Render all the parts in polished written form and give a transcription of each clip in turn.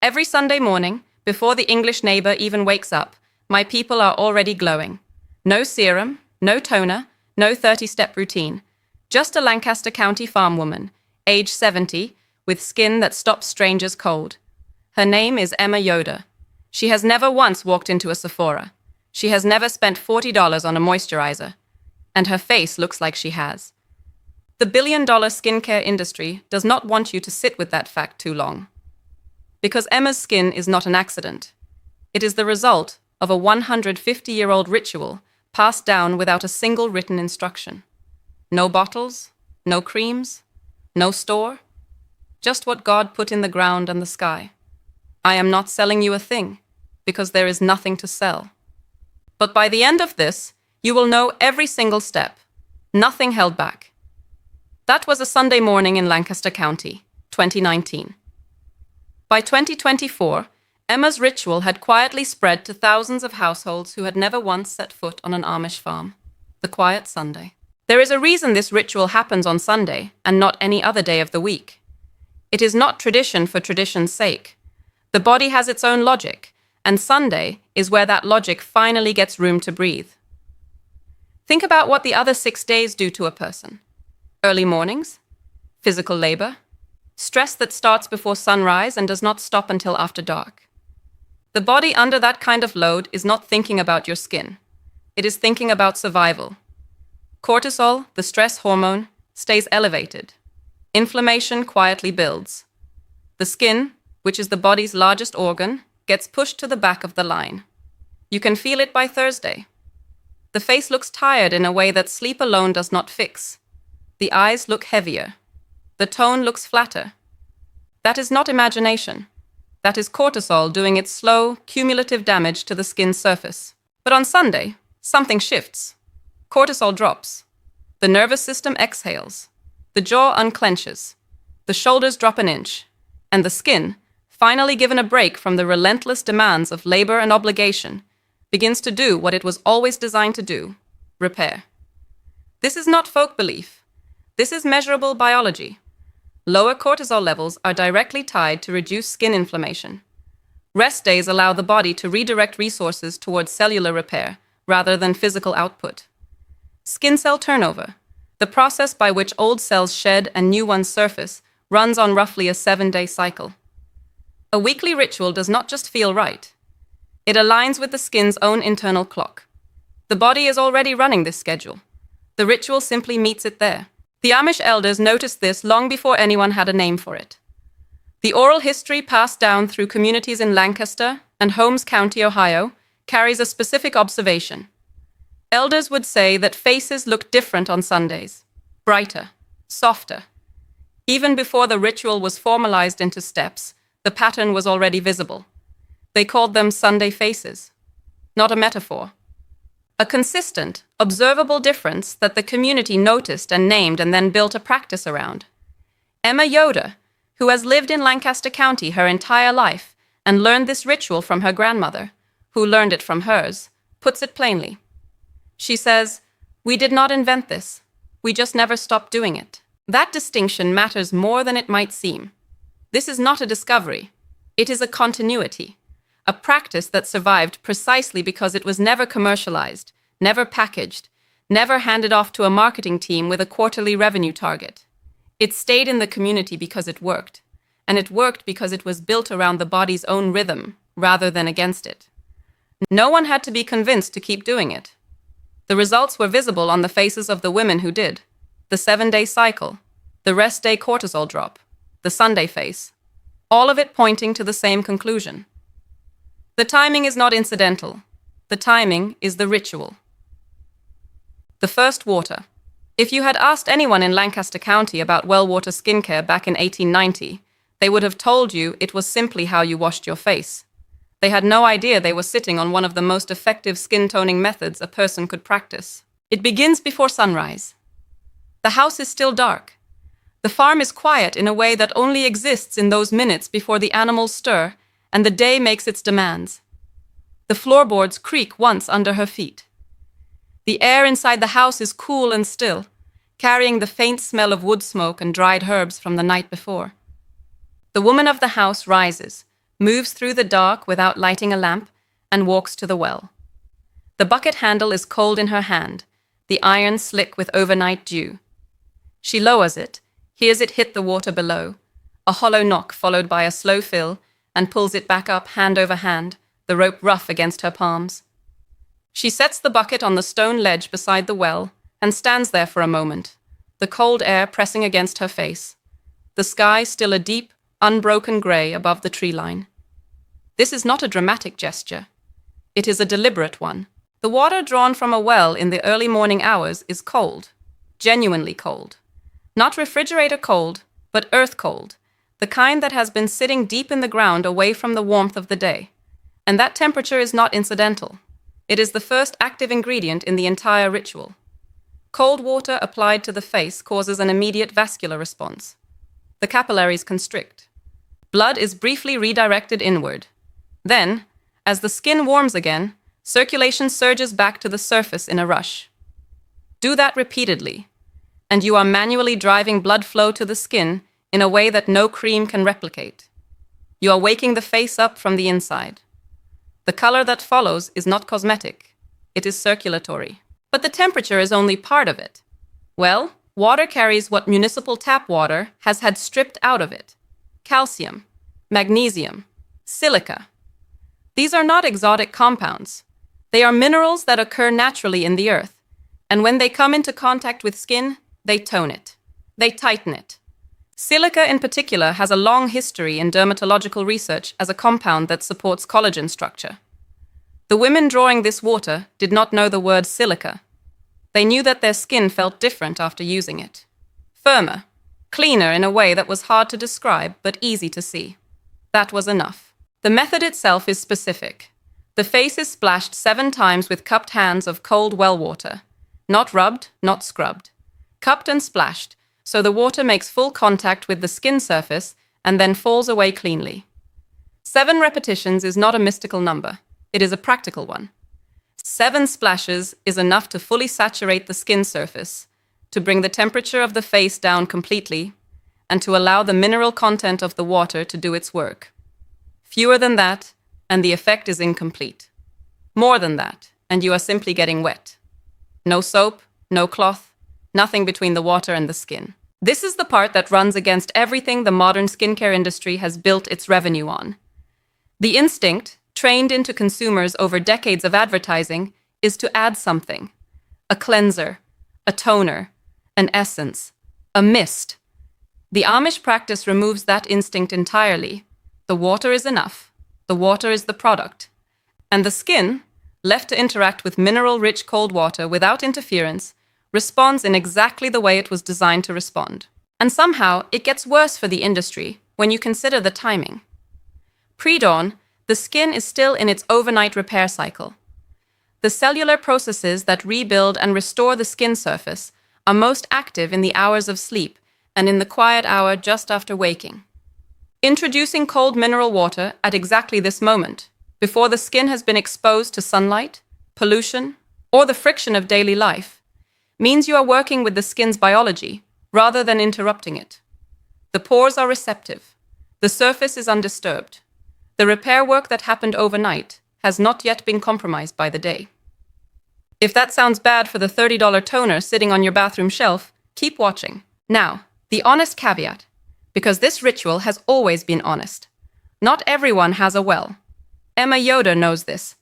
Every Sunday morning, before the English neighbor even wakes up, my people are already glowing. No serum, no toner, no 30-step routine. Just a Lancaster County farm woman, age 70, with skin that stops strangers cold. Her name is Emma Yoder. She has never once walked into a Sephora. She has never spent $40 on a moisturizer. And her face looks like she has. The billion-dollar skincare industry does not want you to sit with that fact too long. Because Emma's skin is not an accident. It is the result of a 150-year-old ritual passed down without a single written instruction. No bottles, no creams, no store, just what God put in the ground and the sky. I am not selling you a thing, because there is nothing to sell. But by the end of this, you will know every single step, nothing held back. That was a Sunday morning in Lancaster County, 2019. By 2024, Emma's ritual had quietly spread to thousands of households who had never once set foot on an Amish farm. The quiet Sunday. There is a reason this ritual happens on Sunday and not any other day of the week. It is not tradition for tradition's sake. The body has its own logic, and Sunday is where that logic finally gets room to breathe. Think about what the other 6 days do to a person. Early mornings, physical labor, stress that starts before sunrise and does not stop until after dark. The body under that kind of load is not thinking about your skin. It is thinking about survival. Cortisol, the stress hormone, stays elevated. Inflammation quietly builds. The skin, which is the body's largest organ, gets pushed to the back of the line. You can feel it by Thursday. The face looks tired in a way that sleep alone does not fix. The eyes look heavier. The tone looks flatter. That is not imagination. That is cortisol doing its slow, cumulative damage to the skin's surface. But on Sunday, something shifts. Cortisol drops. The nervous system exhales. The jaw unclenches. The shoulders drop an inch. And the skin, finally given a break from the relentless demands of labor and obligation, begins to do what it was always designed to do: repair. This is not folk belief. This is measurable biology. Lower cortisol levels are directly tied to reduced skin inflammation. Rest days allow the body to redirect resources towards cellular repair rather than physical output. Skin cell turnover, the process by which old cells shed and new ones surface, runs on roughly a 7-day cycle. A weekly ritual does not just feel right. It aligns with the skin's own internal clock. The body is already running this schedule. The ritual simply meets it there. The Amish elders noticed this long before anyone had a name for it. The oral history passed down through communities in Lancaster and Holmes County, Ohio, carries a specific observation. Elders would say that faces look different on Sundays, brighter, softer. Even before the ritual was formalized into steps, the pattern was already visible. They called them Sunday faces, not a metaphor. A consistent, observable difference that the community noticed and named and then built a practice around. Emma Yoder, who has lived in Lancaster County her entire life and learned this ritual from her grandmother, who learned it from hers, puts it plainly. She says, "We did not invent this. We just never stopped doing it." That distinction matters more than it might seem. This is not a discovery. It is a continuity. A practice that survived precisely because it was never commercialized, never packaged, never handed off to a marketing team with a quarterly revenue target. It stayed in the community because it worked, and it worked because it was built around the body's own rhythm rather than against it. No one had to be convinced to keep doing it. The results were visible on the faces of the women who did. The 7-day cycle, the rest day cortisol drop, the Sunday face, all of it pointing to the same conclusion. The timing is not incidental. The timing is the ritual. The first water. If you had asked anyone in Lancaster County about well water skincare back in 1890, they would have told you it was simply how you washed your face. They had no idea they were sitting on one of the most effective skin toning methods a person could practice. It begins before sunrise. The house is still dark. The farm is quiet in a way that only exists in those minutes before the animals stir and the day makes its demands. The floorboards creak once under her feet. The air inside the house is cool and still, carrying the faint smell of wood smoke and dried herbs from the night before. The woman of the house rises, moves through the dark without lighting a lamp, and walks to the well. The bucket handle is cold in her hand, the iron slick with overnight dew. She lowers it, hears it hit the water below, a hollow knock followed by a slow fill, and pulls it back up hand over hand, the rope rough against her palms. She sets the bucket on the stone ledge beside the well and stands there for a moment, the cold air pressing against her face, the sky still a deep, unbroken grey above the tree line. This is not a dramatic gesture. It is a deliberate one. The water drawn from a well in the early morning hours is cold, genuinely cold. Not refrigerator cold, but earth cold, the kind that has been sitting deep in the ground away from the warmth of the day. And that temperature is not incidental. It is the first active ingredient in the entire ritual. Cold water applied to the face causes an immediate vascular response. The capillaries constrict. Blood is briefly redirected inward. Then, as the skin warms again, circulation surges back to the surface in a rush. Do that repeatedly, and you are manually driving blood flow to the skin in a way that no cream can replicate. You are waking the face up from the inside. The color that follows is not cosmetic. It is circulatory. But the temperature is only part of it. Well, water carries what municipal tap water has had stripped out of it: calcium, magnesium, silica. These are not exotic compounds. They are minerals that occur naturally in the earth, and when they come into contact with skin, they tone it. They tighten it. Silica in particular has a long history in dermatological research as a compound that supports collagen structure. The women drawing this water did not know the word silica. They knew that their skin felt different after using it. Firmer, cleaner in a way that was hard to describe but easy to see. That was enough. The method itself is specific. The face is splashed 7 times with cupped hands of cold well water. Not rubbed, not scrubbed. Cupped and splashed, so the water makes full contact with the skin surface and then falls away cleanly. 7 repetitions is not a mystical number. It is a practical one. 7 splashes is enough to fully saturate the skin surface, to bring the temperature of the face down completely, and to allow the mineral content of the water to do its work. Fewer than that, and the effect is incomplete. More than that, and you are simply getting wet. No soap, no cloth, nothing between the water and the skin. This is the part that runs against everything the modern skincare industry has built its revenue on. The instinct, trained into consumers over decades of advertising, is to add something. A cleanser, a toner, an essence, a mist. The Amish practice removes that instinct entirely. The water is enough. The water is the product. And the skin, left to interact with mineral-rich cold water without interference, responds in exactly the way it was designed to respond. And somehow, it gets worse for the industry when you consider the timing. Pre-dawn, the skin is still in its overnight repair cycle. The cellular processes that rebuild and restore the skin surface are most active in the hours of sleep and in the quiet hour just after waking. Introducing cold mineral water at exactly this moment, before the skin has been exposed to sunlight, pollution, or the friction of daily life, means you are working with the skin's biology rather than interrupting it. The pores are receptive. The surface is undisturbed. The repair work that happened overnight has not yet been compromised by the day. If that sounds bad for the $30 toner sitting on your bathroom shelf, keep watching. Now, the honest caveat, because this ritual has always been honest. Not everyone has a well. Emma Yoder knows this.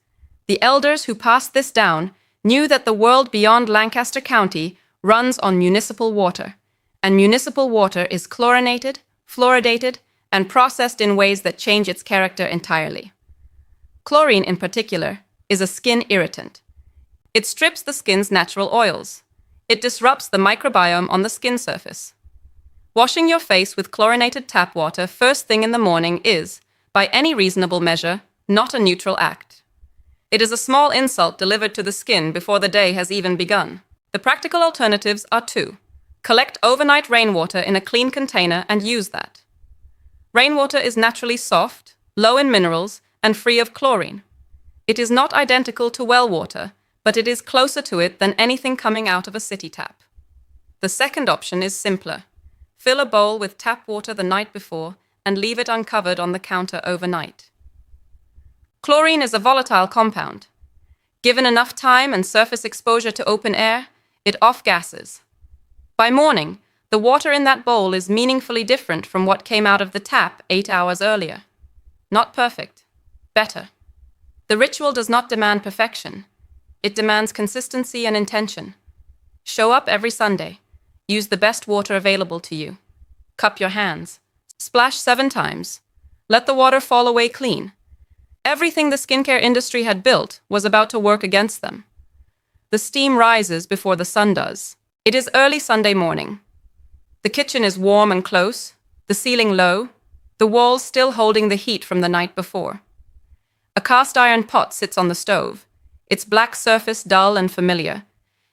The elders who passed this down knew that the world beyond Lancaster County runs on municipal water, and municipal water is chlorinated, fluoridated, and processed in ways that change its character entirely. Chlorine, in particular, is a skin irritant. It strips the skin's natural oils. It disrupts the microbiome on the skin surface. Washing your face with chlorinated tap water first thing in the morning is, by any reasonable measure, not a neutral act. It is a small insult delivered to the skin before the day has even begun. The practical alternatives are 2. Collect overnight rainwater in a clean container and use that. Rainwater is naturally soft, low in minerals, and free of chlorine. It is not identical to well water, but it is closer to it than anything coming out of a city tap. The second option is simpler. Fill a bowl with tap water the night before and leave it uncovered on the counter overnight. Chlorine is a volatile compound. Given enough time and surface exposure to open air, it off-gases. By morning, the water in that bowl is meaningfully different from what came out of the tap 8 hours earlier. Not perfect. Better. The ritual does not demand perfection. It demands consistency and intention. Show up every Sunday. Use the best water available to you. Cup your hands. Splash 7 times. Let the water fall away clean. Everything the skincare industry had built was about to work against them. The steam rises before the sun does. It is early Sunday morning. The kitchen is warm and close, the ceiling low, the walls still holding the heat from the night before. A cast iron pot sits on the stove, its black surface dull and familiar,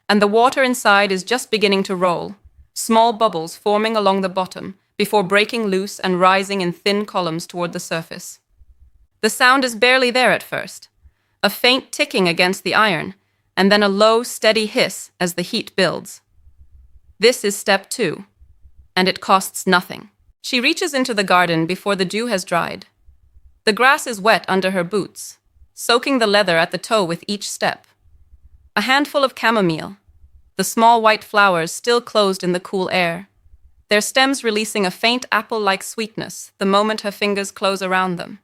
and the water inside is just beginning to roll, small bubbles forming along the bottom before breaking loose and rising in thin columns toward the surface. The sound is barely there at first, a faint ticking against the iron, and then a low, steady hiss as the heat builds. This is step 2, and it costs nothing. She reaches into the garden before the dew has dried. The grass is wet under her boots, soaking the leather at the toe with each step. A handful of chamomile, the small white flowers still closed in the cool air, their stems releasing a faint apple-like sweetness the moment her fingers close around them.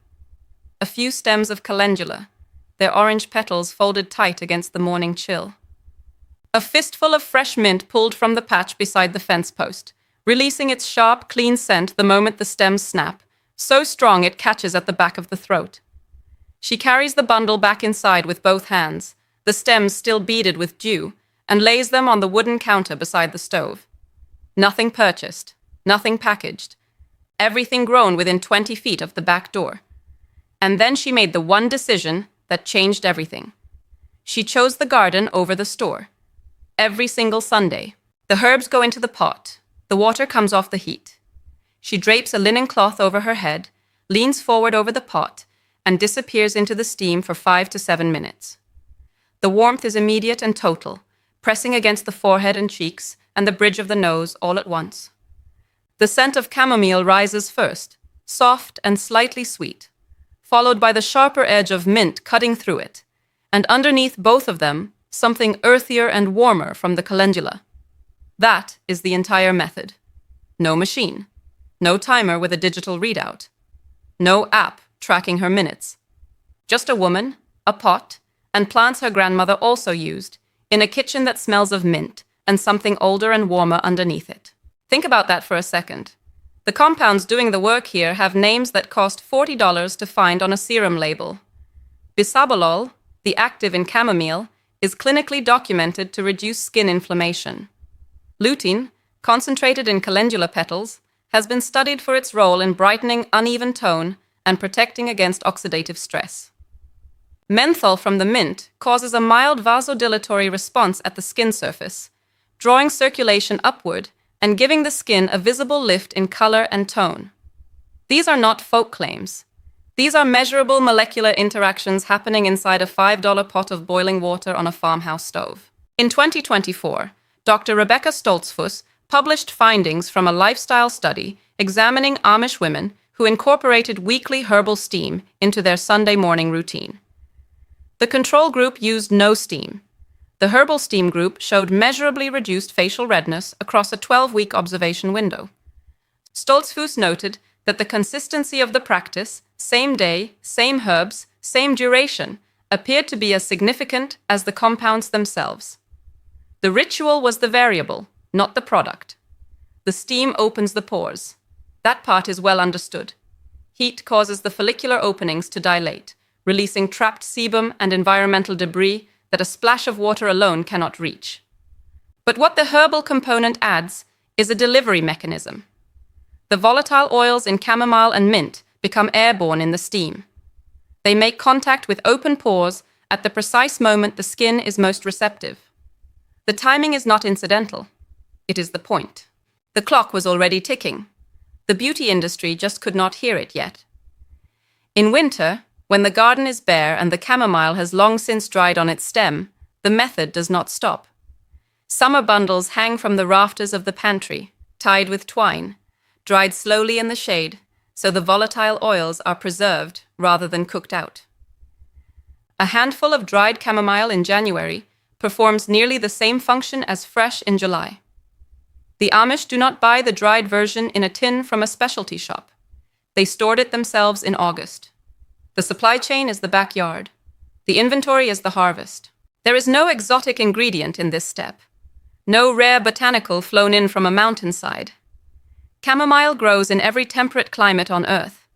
A few stems of calendula, their orange petals folded tight against the morning chill. A fistful of fresh mint pulled from the patch beside the fence post, releasing its sharp, clean scent the moment the stems snap, so strong it catches at the back of the throat. She carries the bundle back inside with both hands, the stems still beaded with dew, and lays them on the wooden counter beside the stove. Nothing purchased, nothing packaged, everything grown within 20 feet of the back door. And then she made the one decision that changed everything. She chose the garden over the store. Every single Sunday, the herbs go into the pot, the water comes off the heat. She drapes a linen cloth over her head, leans forward over the pot, and disappears into the steam for 5 to 7 minutes. The warmth is immediate and total, pressing against the forehead and cheeks and the bridge of the nose all at once. The scent of chamomile rises first, soft and slightly sweet, followed by the sharper edge of mint cutting through it, and underneath both of them, something earthier and warmer from the calendula. That is the entire method. No machine. No timer with a digital readout. No app tracking her minutes. Just a woman, a pot, and plants her grandmother also used, in a kitchen that smells of mint and something older and warmer underneath it. Think about that for a second. The compounds doing the work here have names that cost $40 to find on a serum label. Bisabolol, the active in chamomile, is clinically documented to reduce skin inflammation. Lutein, concentrated in calendula petals, has been studied for its role in brightening uneven tone and protecting against oxidative stress. Menthol from the mint causes a mild vasodilatory response at the skin surface, drawing circulation upward and giving the skin a visible lift in color and tone. These are not folk claims. These are measurable molecular interactions happening inside a $5 pot of boiling water on a farmhouse stove. In 2024, Dr. Rebecca Stoltzfus published findings from a lifestyle study examining Amish women who incorporated weekly herbal steam into their Sunday morning routine. The control group used no steam. The herbal steam group showed measurably reduced facial redness across a 12-week observation window. Stoltzfus noted that the consistency of the practice, same day, same herbs, same duration, appeared to be as significant as the compounds themselves. The ritual was the variable, not the product. The steam opens the pores. That part is well understood. Heat causes the follicular openings to dilate, releasing trapped sebum and environmental debris that a splash of water alone cannot reach. But what the herbal component adds is a delivery mechanism. The volatile oils in chamomile and mint become airborne in the steam. They make contact with open pores at the precise moment the skin is most receptive. The timing is not incidental. It is the point. The clock was already ticking. The beauty industry just could not hear it yet. In winter, when the garden is bare and the chamomile has long since dried on its stem, the method does not stop. Summer bundles hang from the rafters of the pantry, tied with twine, dried slowly in the shade, so the volatile oils are preserved rather than cooked out. A handful of dried chamomile in January performs nearly the same function as fresh in July. The Amish do not buy the dried version in a tin from a specialty shop. They stored it themselves in August. The supply chain is the backyard. The inventory is the harvest. There is no exotic ingredient in this step. No rare botanical flown in from a mountainside. Chamomile grows in every temperate climate on Earth.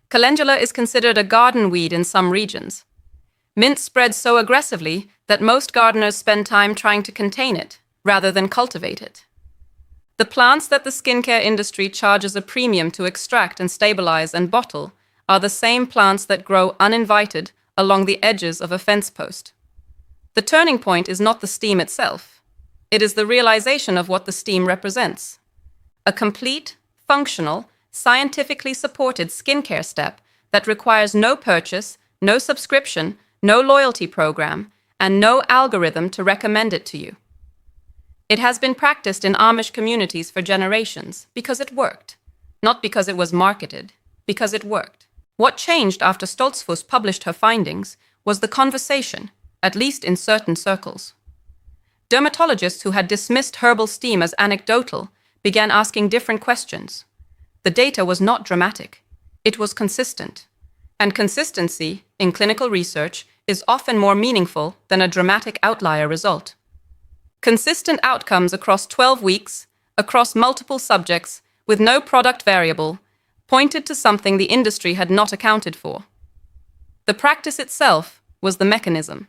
Calendula is considered a garden weed in some regions. Mint spreads so aggressively that most gardeners spend time trying to contain it, rather than cultivate it. The plants that the skincare industry charges a premium to extract and stabilize and bottle are the same plants that grow uninvited along the edges of a fence post. The turning point is not the steam itself. It is the realization of what the steam represents. A complete, functional, scientifically supported skincare step that requires no purchase, no subscription, no loyalty program, and no algorithm to recommend it to you. It has been practiced in Amish communities for generations because it worked, not because it was marketed, because it worked. What changed after Stoltzfus published her findings was the conversation, at least in certain circles. Dermatologists who had dismissed herbal steam as anecdotal began asking different questions. The data was not dramatic. It was consistent. And consistency, in clinical research, is often more meaningful than a dramatic outlier result. Consistent outcomes across 12 weeks, across multiple subjects, with no product variable, pointed to something the industry had not accounted for. The practice itself was the mechanism.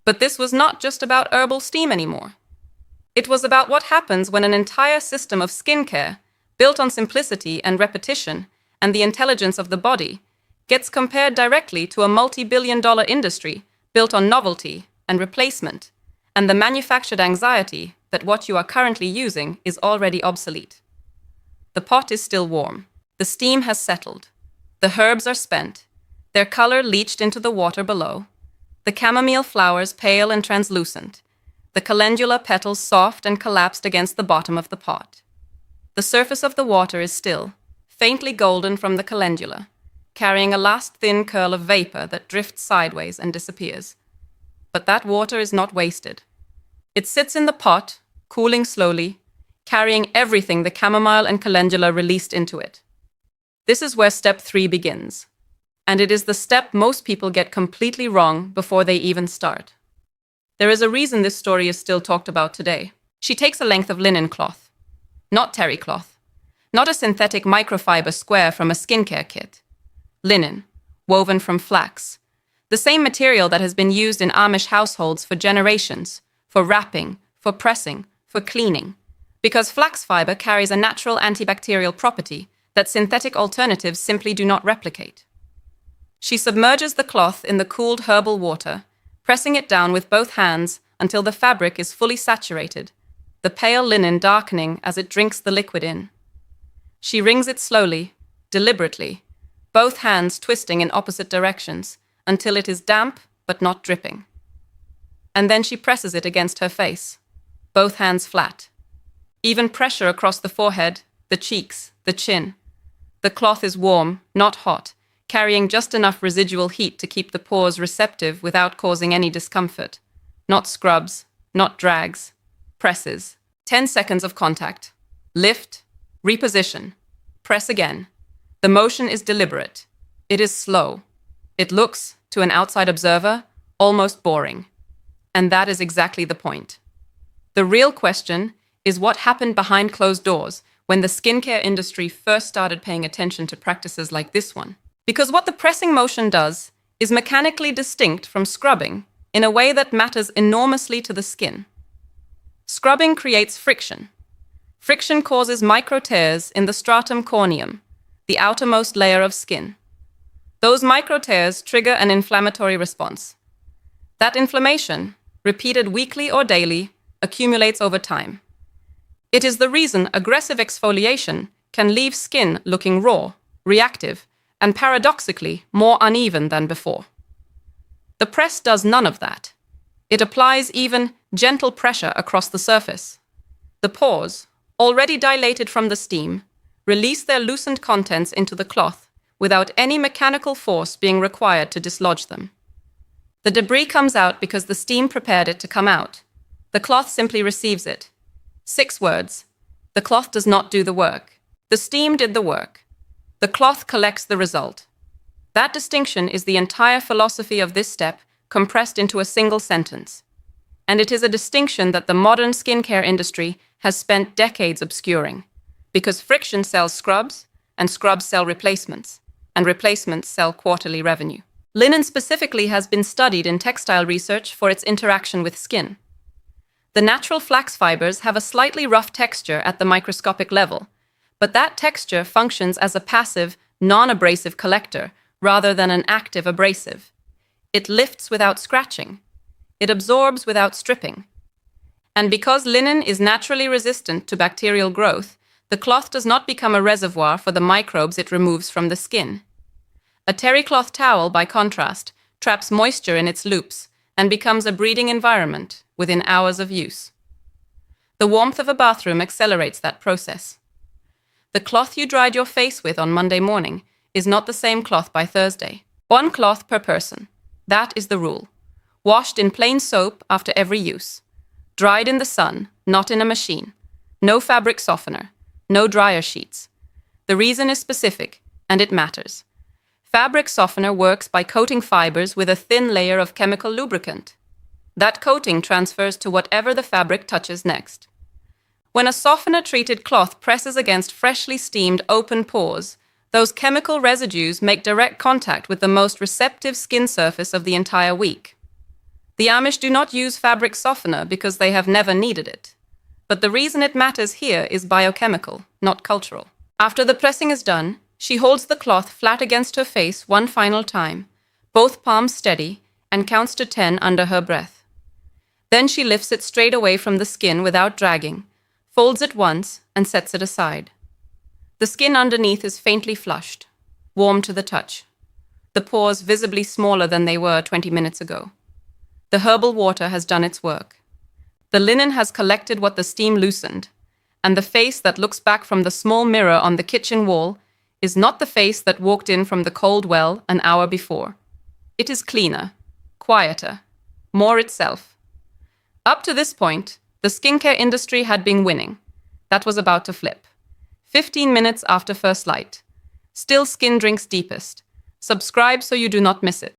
But this was not just about herbal steam anymore. It was about what happens when an entire system of skincare, built on simplicity and repetition and the intelligence of the body, gets compared directly to a multi-billion-dollar industry built on novelty and replacement, and the manufactured anxiety that what you are currently using is already obsolete. The pot is still warm. The steam has settled. The herbs are spent, their color leached into the water below, the chamomile flowers pale and translucent, the calendula petals soft and collapsed against the bottom of the pot. The surface of the water is still, faintly golden from the calendula, carrying a last thin curl of vapor that drifts sideways and disappears. But that water is not wasted. It sits in the pot, cooling slowly, carrying everything the chamomile and calendula released into it. This is where step 3 begins, and it is the step most people get completely wrong before they even start. There is a reason this story is still talked about today. She takes a length of linen cloth, not terry cloth, not a synthetic microfiber square from a skincare kit. Linen, woven from flax, the same material that has been used in Amish households for generations, for wrapping, for pressing, for cleaning, because flax fiber carries a natural antibacterial property that synthetic alternatives simply do not replicate. She submerges the cloth in the cooled herbal water, pressing it down with both hands until the fabric is fully saturated, the pale linen darkening as it drinks the liquid in. She wrings it slowly, deliberately, both hands twisting in opposite directions until it is damp but not dripping. And then she presses it against her face, both hands flat. Even pressure across the forehead, the cheeks, the chin. The cloth is warm, not hot, carrying just enough residual heat to keep the pores receptive without causing any discomfort. Not scrubs, not drags. Presses. 10 seconds of contact. Lift, reposition, press again. The motion is deliberate. It is slow. It looks, to an outside observer, almost boring. And that is exactly the point. The real question is what happened behind closed doors when the skincare industry first started paying attention to practices like this one. Because what the pressing motion does is mechanically distinct from scrubbing in a way that matters enormously to the skin. Scrubbing creates friction. Friction causes micro tears in the stratum corneum, the outermost layer of skin. Those micro tears trigger an inflammatory response. That inflammation, repeated weekly or daily, accumulates over time. It is the reason aggressive exfoliation can leave skin looking raw, reactive, and paradoxically more uneven than before. The press does none of that. It applies even gentle pressure across the surface. The pores, already dilated from the steam, release their loosened contents into the cloth without any mechanical force being required to dislodge them. The debris comes out because the steam prepared it to come out. The cloth simply receives it. 6 words. The cloth does not do the work. The steam did the work. The cloth collects the result. That distinction is the entire philosophy of this step compressed into a single sentence. And it is a distinction that the modern skincare industry has spent decades obscuring. Because friction sells scrubs, and scrubs sell replacements, and replacements sell quarterly revenue. Linen specifically has been studied in textile research for its interaction with skin. The natural flax fibers have a slightly rough texture at the microscopic level, but that texture functions as a passive, non-abrasive collector rather than an active abrasive. It lifts without scratching. It absorbs without stripping. And because linen is naturally resistant to bacterial growth, the cloth does not become a reservoir for the microbes it removes from the skin. A terry cloth towel, by contrast, traps moisture in its loops and becomes a breeding environment within hours of use. The warmth of a bathroom accelerates that process. The cloth you dried your face with on Monday morning is not the same cloth by Thursday. 1 cloth per person. That is the rule. Washed in plain soap after every use. Dried in the sun, not in a machine. No fabric softener. No dryer sheets. The reason is specific, and it matters. Fabric softener works by coating fibers with a thin layer of chemical lubricant. That coating transfers to whatever the fabric touches next. When a softener-treated cloth presses against freshly steamed open pores, those chemical residues make direct contact with the most receptive skin surface of the entire week. The Amish do not use fabric softener because they have never needed it. But the reason it matters here is biochemical, not cultural. After the pressing is done, she holds the cloth flat against her face one final time, both palms steady, and counts to 10 under her breath. Then she lifts it straight away from the skin without dragging, folds it once, and sets it aside. The skin underneath is faintly flushed, warm to the touch. The pores visibly smaller than they were 20 minutes ago. The herbal water has done its work. The linen has collected what the steam loosened, and the face that looks back from the small mirror on the kitchen wall is not the face that walked in from the cold well an hour before. It is cleaner, quieter, more itself. Up to this point, the skincare industry had been winning. That was about to flip. 15 minutes after first light. Still skin drinks deepest. Subscribe so you do not miss it.